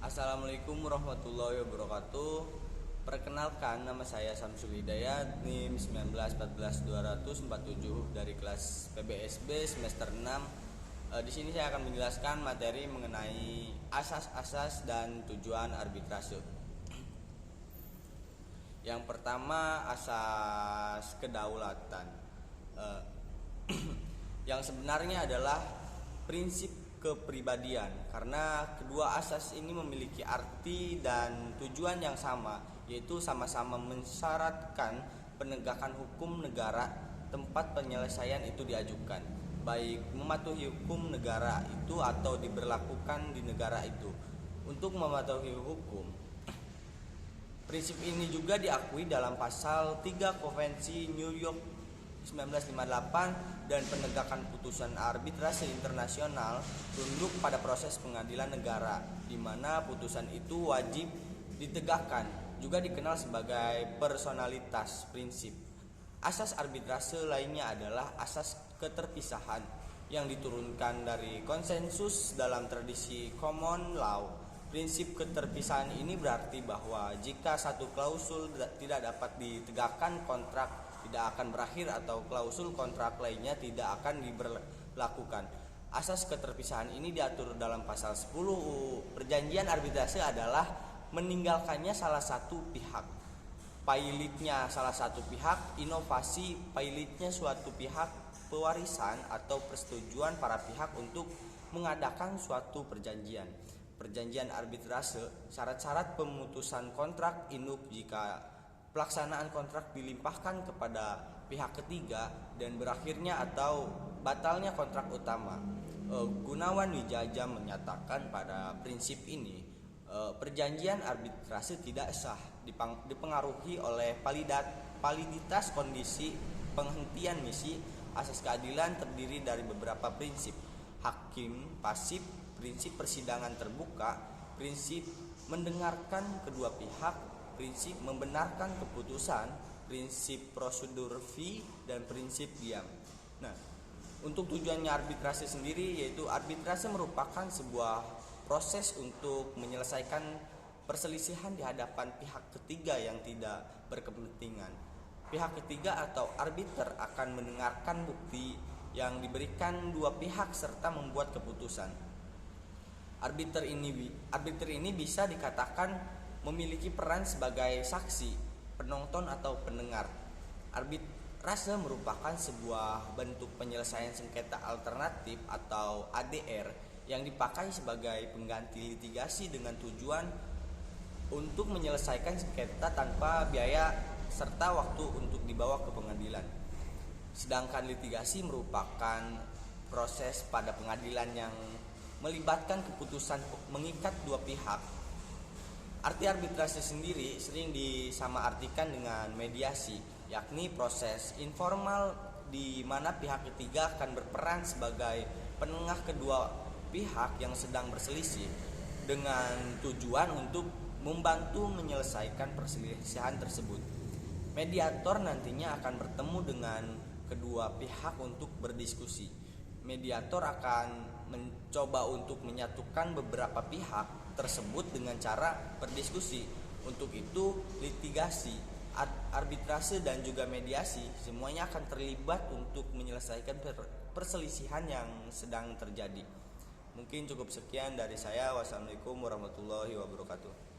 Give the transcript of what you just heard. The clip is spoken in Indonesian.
Assalamualaikum warahmatullahi wabarakatuh. Perkenalkan, nama saya Samsul Hidayat, NIM 1914247 dari kelas PBSB semester 6. Di sini saya akan menjelaskan materi mengenai asas-asas dan tujuan arbitrase. Yang pertama, asas kedaulatan. Yang sebenarnya adalah prinsip kepribadian, karena kedua asas ini memiliki arti dan tujuan yang sama, yaitu sama-sama mensyaratkan penegakan hukum negara tempat penyelesaian itu diajukan, baik mematuhi hukum negara itu atau diberlakukan di negara itu. Untuk mematuhi hukum, prinsip ini juga diakui dalam pasal 3 Konvensi New York 1958 dan penegakan putusan arbitrase internasional tunduk pada proses pengadilan negara, di mana putusan itu wajib ditegakkan, juga dikenal sebagai personalitas prinsip. Asas arbitrase lainnya adalah asas keterpisahan yang diturunkan dari konsensus dalam tradisi common law. Prinsip keterpisahan ini berarti bahwa jika satu klausul tidak dapat ditegakkan, kontrak tidak akan berakhir atau klausul kontrak lainnya tidak akan diberlakukan. Asas keterpisahan ini diatur dalam pasal 10. Perjanjian arbitrase adalah meninggalkannya salah satu pihak, pailitnya salah satu pihak, inovasi pailitnya suatu pihak, pewarisan atau persetujuan para pihak untuk mengadakan suatu perjanjian. Perjanjian arbitrase, syarat-syarat pemutusan kontrak induk jika pelaksanaan kontrak dilimpahkan kepada pihak ketiga dan berakhirnya atau batalnya kontrak utama. Gunawan Wijaya menyatakan pada prinsip ini, perjanjian arbitrase tidak sah dipengaruhi oleh validitas kondisi penghentian misi. Asas keadilan terdiri dari beberapa prinsip: hakim pasif, prinsip persidangan terbuka, prinsip mendengarkan kedua pihak, prinsip membenarkan keputusan, prinsip prosedur fee, dan prinsip diam. Nah, untuk tujuannya arbitrase sendiri, yaitu arbitrase merupakan sebuah proses untuk menyelesaikan perselisihan di hadapan pihak ketiga yang tidak berkepentingan. Pihak ketiga atau arbiter akan mendengarkan bukti yang diberikan dua pihak serta membuat keputusan. Arbiter ini bisa dikatakan memiliki peran sebagai saksi, penonton atau pendengar. Arbitrase merupakan sebuah bentuk penyelesaian sengketa alternatif atau ADR yang dipakai sebagai pengganti litigasi dengan tujuan untuk menyelesaikan sengketa tanpa biaya serta waktu untuk dibawa ke pengadilan. Sedangkan litigasi merupakan proses pada pengadilan yang melibatkan keputusan mengikat dua pihak. Arti arbitrase sendiri sering disamaartikan dengan mediasi, yakni proses informal di mana pihak ketiga akan berperan sebagai penengah kedua pihak yang sedang berselisih dengan tujuan untuk membantu menyelesaikan perselisihan tersebut. Mediator nantinya akan bertemu dengan kedua pihak untuk berdiskusi. Mediator akan mencoba untuk menyatukan beberapa pihak tersebut dengan cara berdiskusi. Untuk itu, litigasi, arbitrase dan juga mediasi semuanya akan terlibat untuk menyelesaikan perselisihan yang sedang terjadi. Mungkin cukup sekian dari saya. Wassalamualaikum warahmatullahi wabarakatuh.